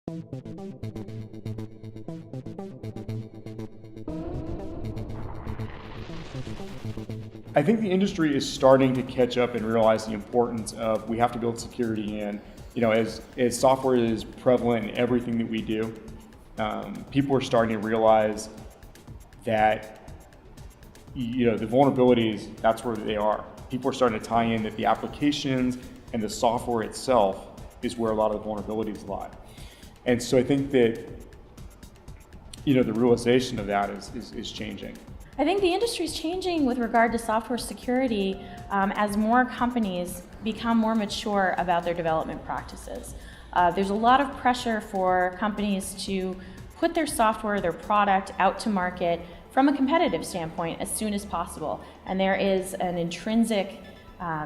I think the industry is starting to catch up and realize the importance of we have to build security in. As software is prevalent in everything that we do, people are starting to realize that the vulnerabilities, that's where they are. People are starting to tie in that the applications and the software itself is where a lot of the vulnerabilities lie. And so I think that the realization of that is changing. I think the industry is changing with regard to software security as more companies become more mature about their development practices. There's a lot of pressure for companies to put their software, their product out to market from a competitive standpoint as soon as possible. And there is an intrinsic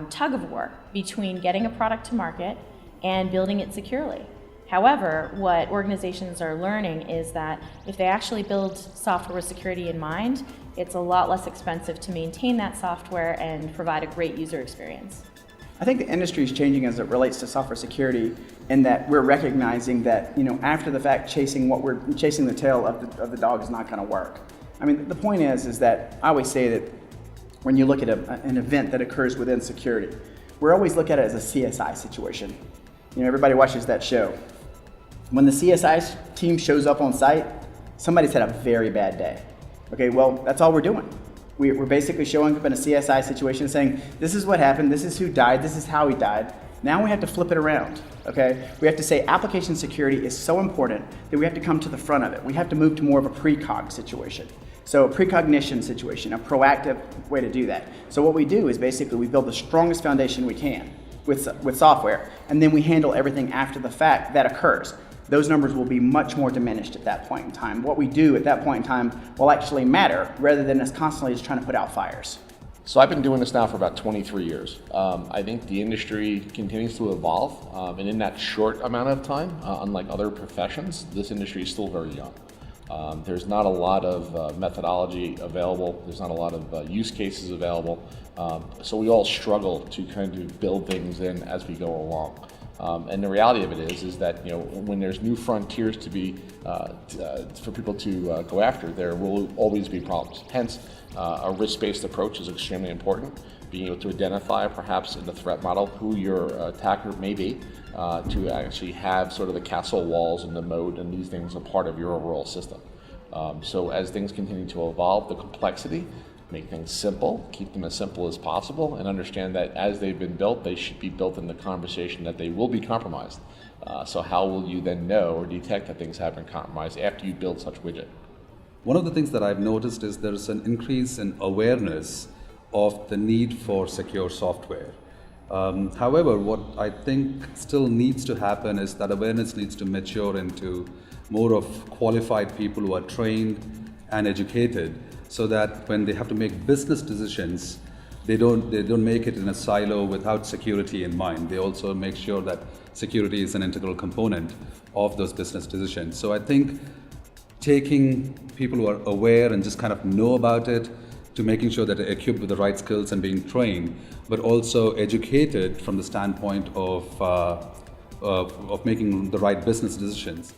tug of war between getting a product to market and building it securely. However, what organizations are learning is that if they actually build software with security in mind, it's a lot less expensive to maintain that software and provide a great user experience. I think the industry is changing as it relates to software security, in that we're recognizing that after the fact, chasing the tail of the dog is not going to work. I mean, the point is that I always say that when you look at an event that occurs within security, we're always looking at it as a CSI situation. Everybody watches that show. When the CSI team shows up on site, somebody's had a very bad day. Okay, well, that's all we're doing. We're basically showing up in a CSI situation saying, this is what happened, this is who died, this is how he died. Now we have to flip it around, okay? We have to say application security is so important that we have to come to the front of it. We have to move to more of a precog situation. So a precognition situation, a proactive way to do that. So what we do is basically we build the strongest foundation we can with software, and then we handle everything after the fact that occurs. Those numbers will be much more diminished at that point in time. What we do at that point in time will actually matter, rather than us constantly just trying to put out fires. So I've been doing this now for about 23 years. I think the industry continues to evolve, and in that short amount of time, unlike other professions, this industry is still very young. There's not a lot of methodology available. There's not a lot of use cases available. So we all struggle to kind of build things in as we go along. And the reality of it is that when there's new frontiers to be for people to go after, there will always be problems. Hence, a risk-based approach is extremely important. Being able to identify, perhaps in the threat model, who your attacker may be, to actually have sort of the castle walls and the moat and these things a part of your overall system. So as things continue to evolve, the complexity, make things simple, keep them as simple as possible, and understand that as they've been built, they should be built in the conversation that they will be compromised. So how will you then know or detect that things have been compromised after you build such widget? One of the things that I've noticed is there's an increase in awareness of the need for secure software. However, what I think still needs to happen is that awareness needs to mature into more of qualified people who are trained and educated, so that when they have to make business decisions, they don't make it in a silo without security in mind. They also make sure that security is an integral component of those business decisions. So I think taking people who are aware and just kind of know about it, to making sure that they're equipped with the right skills and being trained, but also educated from the standpoint of making the right business decisions.